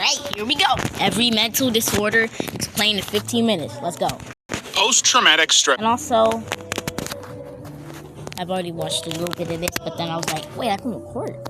Alright, here we go. Every mental disorder explained in 15 minutes. Let's go. Post-traumatic stress. And also, I've already watched a little bit of this, but then I was like, wait, I can record it.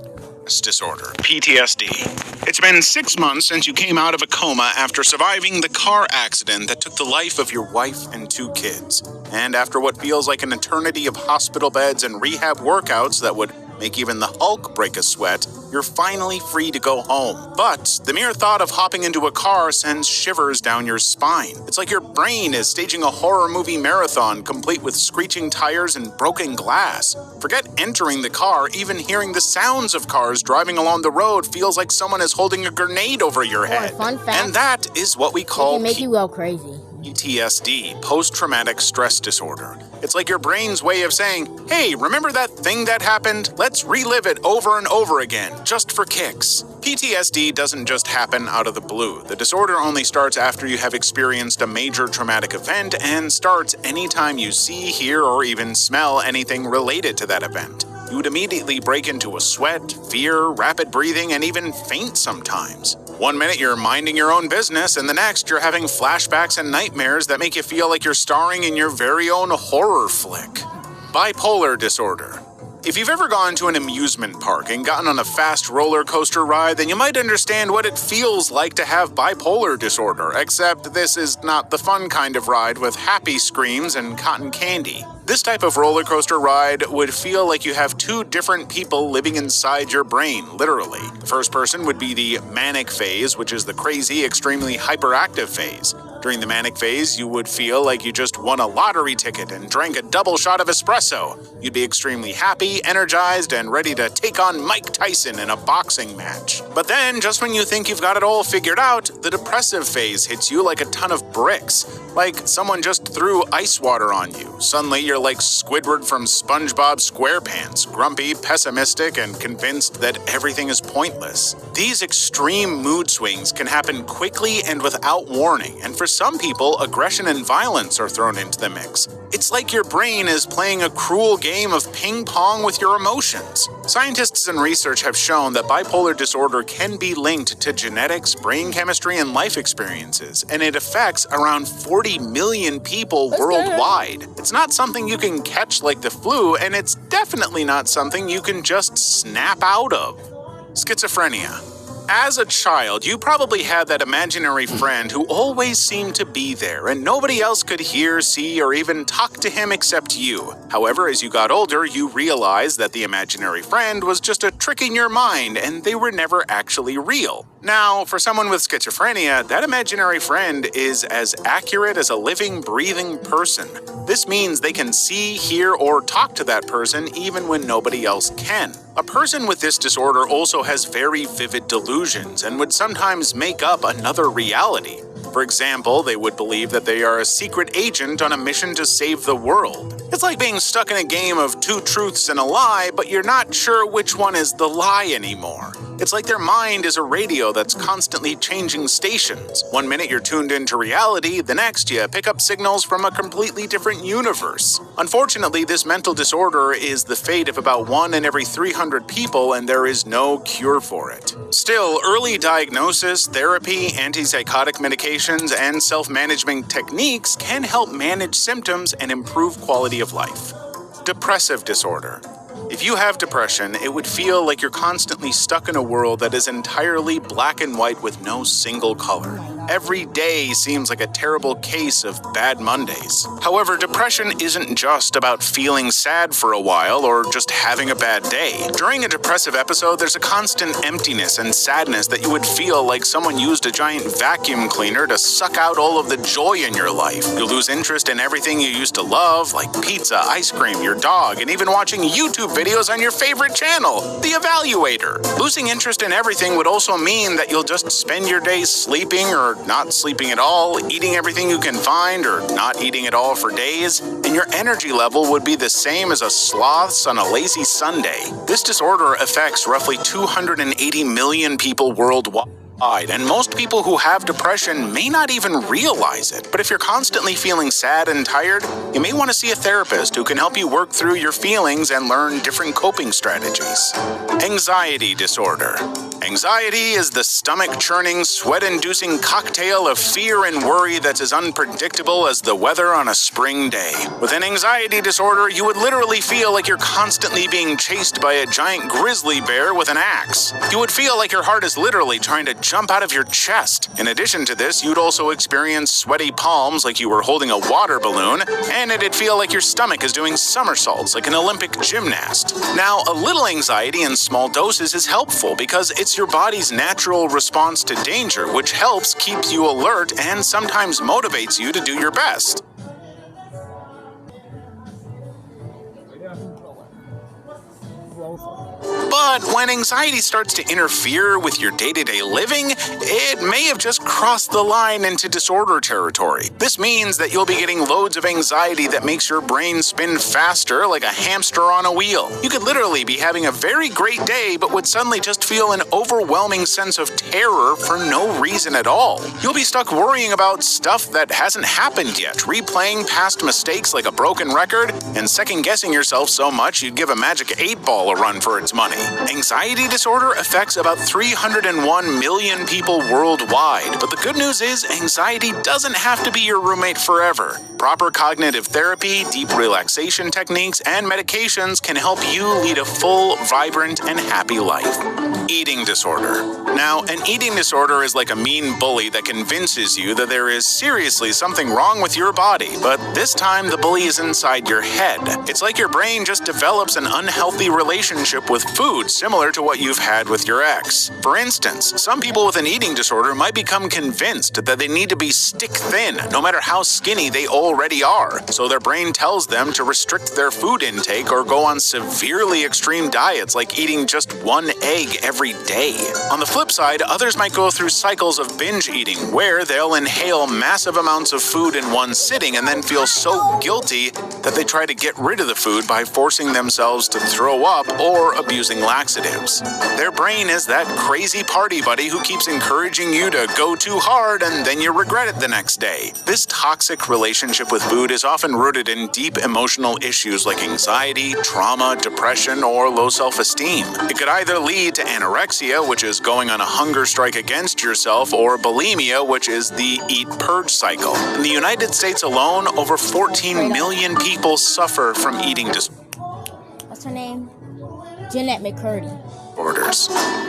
Disorder, PTSD. It's been 6 months since you came out of a coma after surviving the car accident that took the life of your wife and 2 kids. And after what feels like an eternity of hospital beds and rehab workouts that would make even the Hulk break a sweat, you're finally free to go home. But the mere thought of hopping into a car sends shivers down your spine. It's like your brain is staging a horror movie marathon complete with screeching tires and broken glass. Forget entering the car, even hearing the sounds of cars driving along the road feels like someone is holding a grenade over your head. Fun fact, and that is what we call make you go crazy. PTSD, post-traumatic stress disorder. It's like your brain's way of saying, hey, remember that thing that happened? Let's relive it over and over again, just for kicks. PTSD doesn't just happen out of the blue. The disorder only starts after you have experienced a major traumatic event and starts anytime you see, hear, or even smell anything related to that event. You would immediately break into a sweat, fear, rapid breathing, and even faint sometimes. 1 minute you're minding your own business, and the next you're having flashbacks and nightmares that make you feel like you're starring in your very own horror flick. Bipolar disorder. If you've ever gone to an amusement park and gotten on a fast roller coaster ride, then you might understand what it feels like to have bipolar disorder, except this is not the fun kind of ride with happy screams and cotton candy. This type of roller coaster ride would feel like you have 2 different people living inside your brain, literally. The first person would be the manic phase, which is the crazy, extremely hyperactive phase. During the manic phase, you would feel like you just won a lottery ticket and drank a double shot of espresso. You'd be extremely happy, energized, and ready to take on Mike Tyson in a boxing match. But then, just when you think you've got it all figured out, the depressive phase hits you like a ton of bricks. Like someone just threw ice water on you. Suddenly, you're like Squidward from SpongeBob SquarePants, grumpy, pessimistic, and convinced that everything is pointless. These extreme mood swings can happen quickly and without warning, and for some people, aggression and violence are thrown into the mix. It's like your brain is playing a cruel game of ping pong with your emotions. Scientists and research have shown that bipolar disorder can be linked to genetics, brain chemistry, and life experiences, and it affects around 40 million people worldwide. It's not something you can catch like the flu, and it's definitely not something you can just snap out of. Schizophrenia. As a child, you probably had that imaginary friend who always seemed to be there, and nobody else could hear, see, or even talk to him except you. However, as you got older, you realized that the imaginary friend was just a trick in your mind, and they were never actually real. Now, for someone with schizophrenia, that imaginary friend is as accurate as a living, breathing person. This means they can see, hear, or talk to that person even when nobody else can. A person with this disorder also has very vivid delusions and would sometimes make up another reality. For example, they would believe that they are a secret agent on a mission to save the world. It's like being stuck in a game of 2 truths and a lie, but you're not sure which one is the lie anymore. It's like their mind is a radio that's constantly changing stations. 1 minute you're tuned into reality, the next you pick up signals from a completely different universe. Unfortunately, this mental disorder is the fate of about 1 in every 300 people, and there is no cure for it. Still, early diagnosis, therapy, antipsychotic medications, and self-management techniques can help manage symptoms and improve quality of life. Depressive disorder. If you have depression, it would feel like you're constantly stuck in a world that is entirely black and white with no single color. Every day seems like a terrible case of bad Mondays. However, depression isn't just about feeling sad for a while or just having a bad day. During a depressive episode, there's a constant emptiness and sadness that you would feel like someone used a giant vacuum cleaner to suck out all of the joy in your life. You lose interest in everything you used to love, like pizza, ice cream, your dog, and even watching YouTube videos on your favorite channel, the Evaluator. Losing interest in everything would also mean that you'll just spend your days sleeping or not sleeping at all, eating everything you can find, or not eating at all for days, and your energy level would be the same as a sloth's on a lazy Sunday. This disorder affects roughly 280 million people worldwide, and most people who have depression may not even realize it. But if you're constantly feeling sad and tired, you may want to see a therapist who can help you work through your feelings and learn different coping strategies. Anxiety disorder. Anxiety is the stomach-churning, sweat-inducing cocktail of fear and worry that's as unpredictable as the weather on a spring day. With an anxiety disorder, you would literally feel like you're constantly being chased by a giant grizzly bear with an axe. You would feel like your heart is literally trying to jump out of your chest. In addition to this, you'd also experience sweaty palms like you were holding a water balloon, and it'd feel like your stomach is doing somersaults like an Olympic gymnast. Now, a little anxiety in small doses is helpful because it's your body's natural response to danger, which helps keep you alert and sometimes motivates you to do your best. But when anxiety starts to interfere with your day-to-day living, it may have just crossed the line into disorder territory. This means that you'll be getting loads of anxiety that makes your brain spin faster like a hamster on a wheel. You could literally be having a very great day, but would suddenly just feel an overwhelming sense of terror for no reason at all. You'll be stuck worrying about stuff that hasn't happened yet, replaying past mistakes like a broken record, and second-guessing yourself so much you'd give a magic 8-ball a run for its money. Anxiety disorder affects about 301 million people worldwide, but the good news is anxiety doesn't have to be your roommate forever. Proper cognitive therapy, deep relaxation techniques, and medications can help you lead a full, vibrant, and happy life. Eating disorder. Now, an eating disorder is like a mean bully that convinces you that there is seriously something wrong with your body, but this time the bully is inside your head. It's like your brain just develops an unhealthy relationship with food, similar to what you've had with your ex. For instance, some people with an eating disorder might become convinced that they need to be stick thin, no matter how skinny they already are, so their brain tells them to restrict their food intake or go on severely extreme diets like eating just one egg every day. On the flip side, others might go through cycles of binge eating, where they'll inhale massive amounts of food in one sitting and then feel so guilty that they try to get rid of the food by forcing themselves to throw up or abusing laxatives. Their brain is that crazy party buddy who keeps encouraging you to go too hard and then you regret it the next day. This toxic relationship with food is often rooted in deep emotional issues like anxiety, trauma, depression, or low self-esteem. It could either lead to anorexia, which is going on a hunger strike against yourself, or bulimia, which is the eat-purge cycle. In the United States alone, over 14 million people suffer from eating disorders. What's her name? Jeanette McCurdy.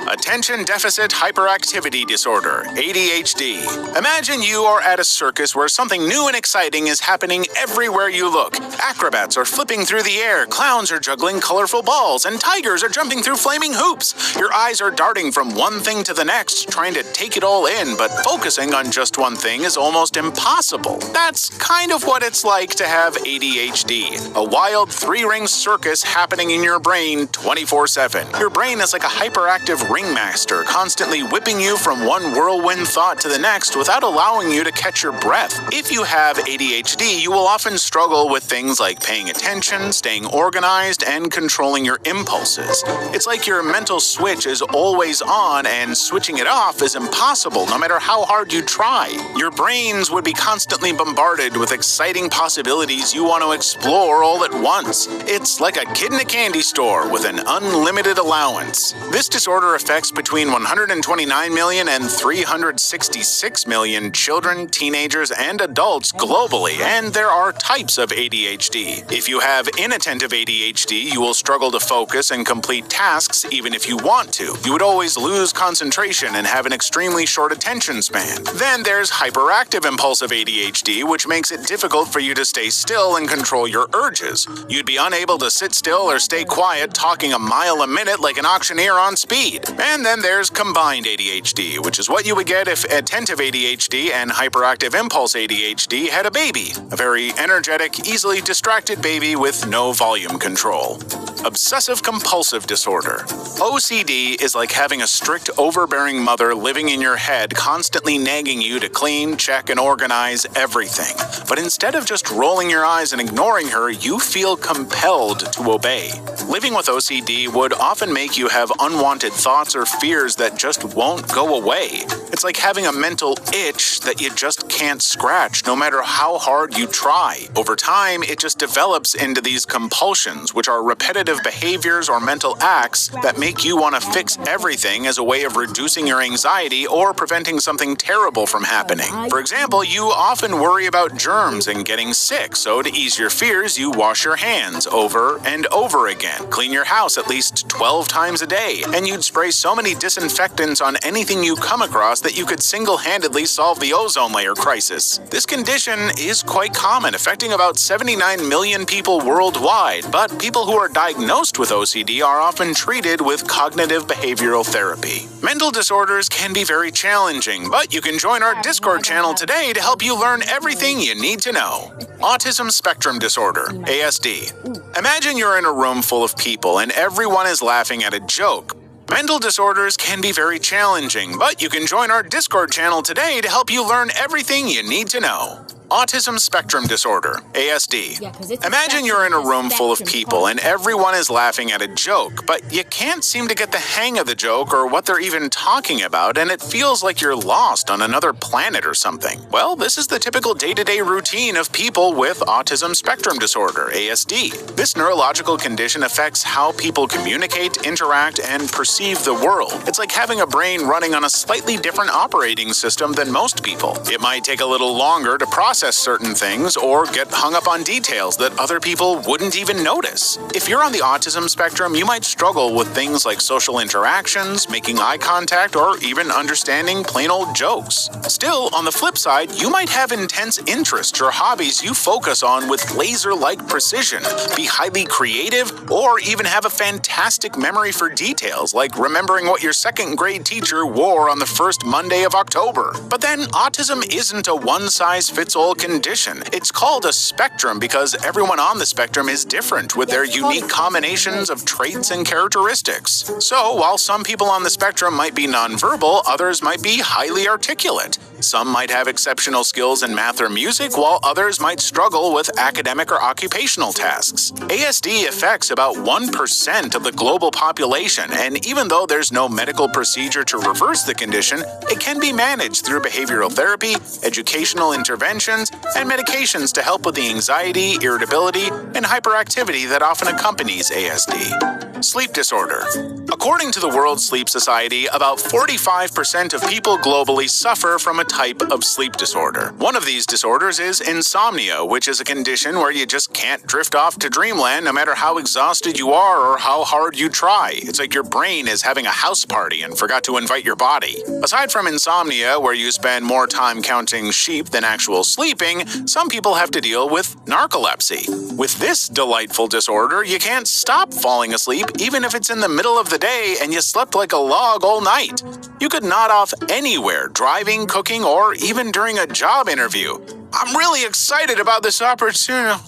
Attention Deficit Hyperactivity Disorder, ADHD. Imagine you are at a circus where something new and exciting is happening everywhere you look. Acrobats are flipping through the air, clowns are juggling colorful balls, and tigers are jumping through flaming hoops. Your eyes are darting from one thing to the next, trying to take it all in, but focusing on just one thing is almost impossible. That's kind of what it's like to have ADHD. A wild three-ring circus happening in your brain 24/7. Your brain is like a hyperactive ringmaster, constantly whipping you from one whirlwind thought to the next without allowing you to catch your breath. If you have ADHD, you will often struggle with things like paying attention, staying organized, and controlling your impulses. It's like your mental switch is always on and switching it off is impossible no matter how hard you try. Your brains would be constantly bombarded with exciting possibilities you want to explore all at once. It's like a kid in a candy store with an unlimited allowance. This disorder affects between 129 million and 366 million children, teenagers, and adults globally, and there are types of ADHD. If you have inattentive ADHD, you will struggle to focus and complete tasks even if you want to. You would always lose concentration and have an extremely short attention span. Then there's hyperactive impulsive ADHD, which makes it difficult for you to stay still and control your urges. You'd be unable to sit still or stay quiet, talking a mile a minute like an auctioneer on speed. And then there's combined ADHD, which is what you would get if attentive ADHD and hyperactive impulse ADHD had a baby. A very energetic, easily distracted baby with no volume control. Obsessive compulsive disorder. OCD is like having a strict, overbearing mother living in your head, constantly nagging you to clean, check, and organize everything. But instead of just rolling your eyes and ignoring her, you feel compelled to obey. Living with OCD would often make you have unwanted thoughts or fears that just won't go away. It's like having a mental itch that you just can't scratch, no matter how hard you try. Over time, it just develops into these compulsions, which are repetitive cognitive behaviors or mental acts that make you want to fix everything as a way of reducing your anxiety or preventing something terrible from happening. For example, you often worry about germs and getting sick, so to ease your fears, you wash your hands over and over again, clean your house at least 12 times a day, and you'd spray so many disinfectants on anything you come across that you could single-handedly solve the ozone layer crisis. This condition is quite common, affecting about 79 million people worldwide, but people who are diagnosed with OCD are often treated with cognitive behavioral therapy. Mental disorders can be very challenging, but you can join our Discord channel today to help you learn everything you need to know. Autism Spectrum Disorder, ASD. Imagine you're in a room full of people and everyone is laughing at a joke. Mental disorders can be very challenging, but you can join our Discord channel today to help you learn everything you need to know. Autism Spectrum Disorder, ASD. Imagine you're in a room full of people and everyone is laughing at a joke, but you can't seem to get the hang of the joke or what they're even talking about, and it feels like you're lost on another planet or something. Well, this is the typical day-to-day routine of people with Autism Spectrum Disorder, ASD. This neurological condition affects how people communicate, interact, and perceive the world. It's like having a brain running on a slightly different operating system than most people. It might take a little longer to process certain things or get hung up on details that other people wouldn't even notice. If you're on the autism spectrum, you might struggle with things like social interactions, making eye contact, or even understanding plain old jokes. Still, on the flip side, you might have intense interests or hobbies you focus on with laser-like precision, be highly creative, or even have a fantastic memory for details, like remembering what your second grade teacher wore on the first Monday of October. But then, autism isn't a one-size-fits-all condition. It's called a spectrum because everyone on the spectrum is different with their unique combinations of traits and characteristics. So, while some people on the spectrum might be nonverbal, others might be highly articulate. Some might have exceptional skills in math or music, while others might struggle with academic or occupational tasks. ASD affects about 1% of the global population, and even though there's no medical procedure to reverse the condition, it can be managed through behavioral therapy, educational interventions, and medications to help with the anxiety, irritability, and hyperactivity that often accompanies ASD. Sleep disorder. According to the World Sleep Society, about 45% of people globally suffer from a type of sleep disorder. One of these disorders is insomnia, which is a condition where you just can't drift off to dreamland no matter how exhausted you are or how hard you try. It's like your brain is having a house party and forgot to invite your body. Aside from insomnia, where you spend more time counting sheep than actual sleeping, some people have to deal with narcolepsy. With this delightful disorder, you can't stop falling asleep even if it's in the middle of the day and you slept like a log all night. You could nod off anywhere, driving, cooking, or even during a job interview. I'm really excited about this opportunity.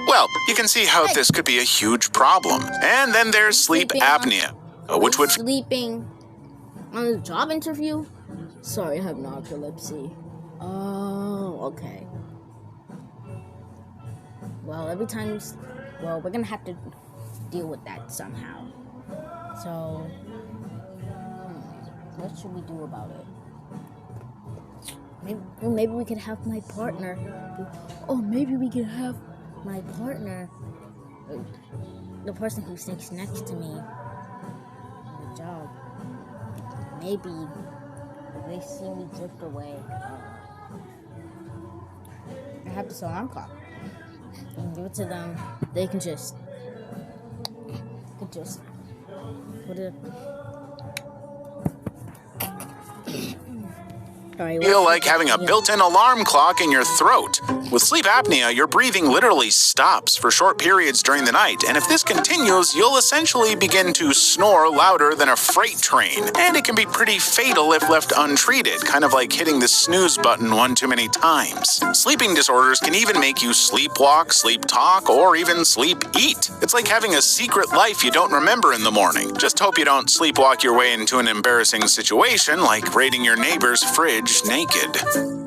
Well, you can see how this could be a huge problem. And then there's sleep apnea, which would... Sleeping on a job interview? Sorry, I have narcolepsy. Oh, okay. Well, we're gonna have to deal with that somehow. So, what should we do about it? Maybe we could have my partner. The person who sits next to me at the job. Maybe if they see me drift away, I have this alarm clock. I can give it to them. They can just put it. Feel like having a built-in alarm clock in your throat. With sleep apnea, your breathing literally stops for short periods during the night, and if this continues, you'll essentially begin to snore louder than a freight train. And it can be pretty fatal if left untreated, kind of like hitting the snooze button one too many times. Sleeping disorders can even make you sleepwalk, sleep talk, or even sleep eat. It's like having a secret life you don't remember in the morning. Just hope you don't sleepwalk your way into an embarrassing situation like raiding your neighbor's fridge naked.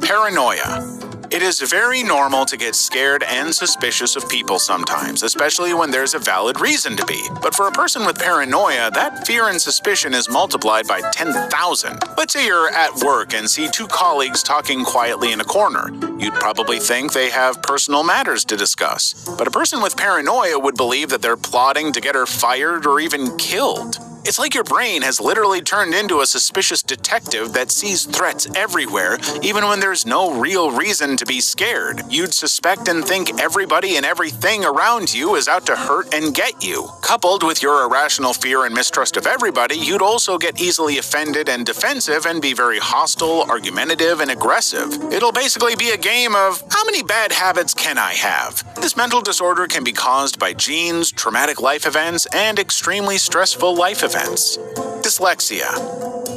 Paranoia. It is very normal to get scared and suspicious of people sometimes, especially when there's a valid reason to be. But for a person with paranoia, that fear and suspicion is multiplied by 10,000. Let's say you're at work and see two colleagues talking quietly in a corner. You'd probably think they have personal matters to discuss. But a person with paranoia would believe that they're plotting to get her fired or even killed. It's like your brain has literally turned into a suspicious detective that sees threats everywhere, even when there's no real reason to be scared. You'd suspect and think everybody and everything around you is out to hurt and get you. Coupled with your irrational fear and mistrust of everybody, you'd also get easily offended and defensive and be very hostile, argumentative, and aggressive. It'll basically be a game of, how many bad habits can I have? This mental disorder can be caused by genes, traumatic life events, and extremely stressful life events. Dyslexia.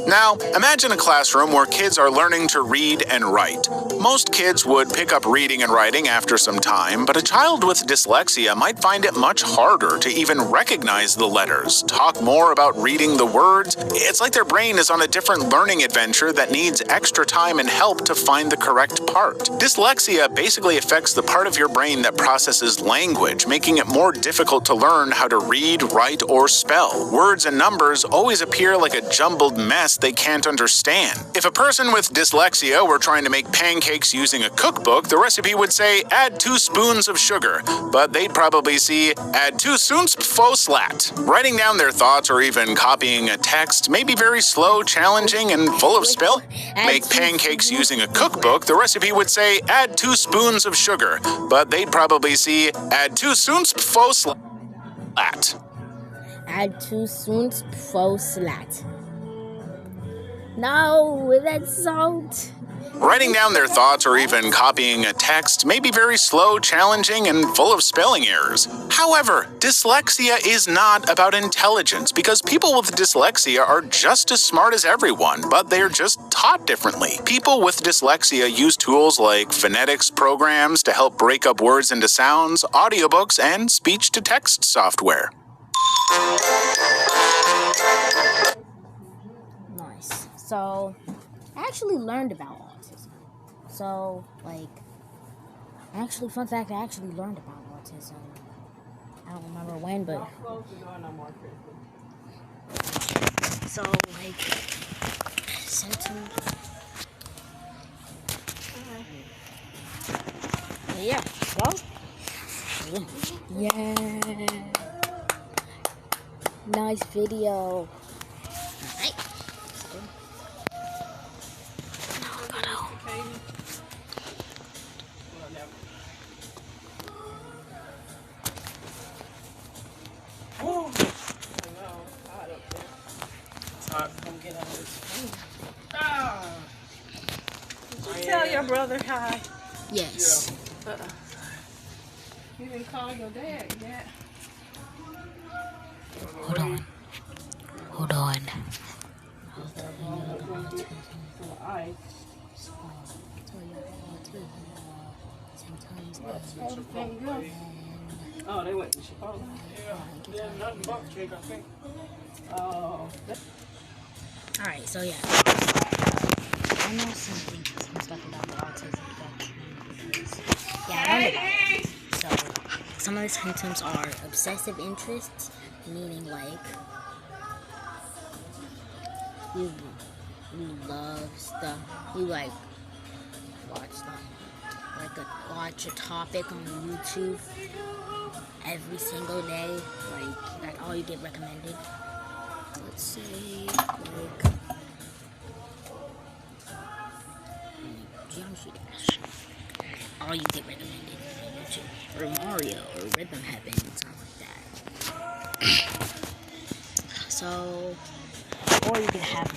Now, imagine a classroom where kids are learning to read and write. Most kids would pick up reading and writing after some time, but a child with dyslexia might find it much harder to even recognize the letters, talk more about reading the words. It's like their brain is on a different learning adventure that needs extra time and help to find the correct part. Dyslexia basically affects the part of your brain that processes language, making it more difficult to learn how to read, write, or spell. Words and numbers always appear like a jumbled mess they can't understand. If a person with dyslexia were trying to make pancakes using a cookbook, the recipe would say, add 2 spoons of sugar, but they'd probably see, add 2 spoons faux slat. Writing down their thoughts or even copying a text may be very slow, challenging, and full of spell. Make pancakes using a cookbook, the recipe would say, add 2 spoons of sugar, but they'd probably see, add 2 spoons faux slat. Add 2 spoons faux slat. No, that's salt. Writing down their thoughts or even copying a text may be very slow, challenging, and full of spelling errors. However, dyslexia is not about intelligence because people with dyslexia are just as smart as everyone, but they're just taught differently. People with dyslexia use tools like phonetics programs to help break up words into sounds, audiobooks, and speech-to-text software. Nice. So, I actually learned about autism. So, fun fact, I actually learned about autism. I don't remember when, but... So, symptoms... Yeah, so... Yeah. Nice video. Alright. Tell your brother hi. Yes. You didn't call your dad yet. Hold on. Oh, they went to Chicago. Yeah, nothing but cake, I think. Oh. Alright, so yeah. I know some stuff about the autism spectrum. Yeah, I know that. So, some of the symptoms are obsessive interests, meaning you love stuff. You watch a topic on YouTube every single day. That's all you get recommended. Let's see, Geometry Dash. All you get recommended on YouTube. Or Mario, or Rhythm Heaven, something like that. So, or you could have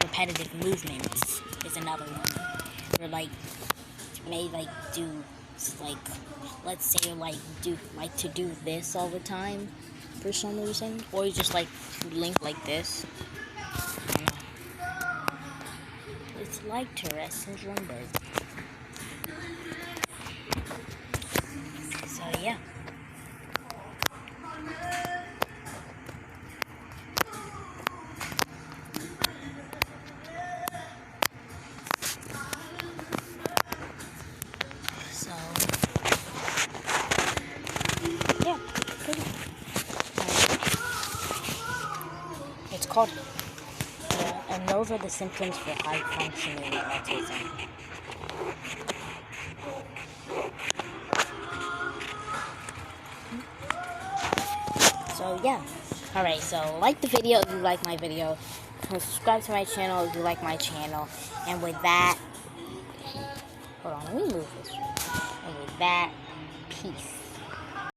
repetitive movements is another one. Or you may do let's say to do this all the time for some reason, or you just link like this. I don't know. It's like Tourette syndrome, but so yeah. It's called, and those are the symptoms for high functioning autism. So yeah. Alright, so like the video if you like my video. Subscribe to my channel if you like my channel. And with that, hold on, let me move this. And with that, peace.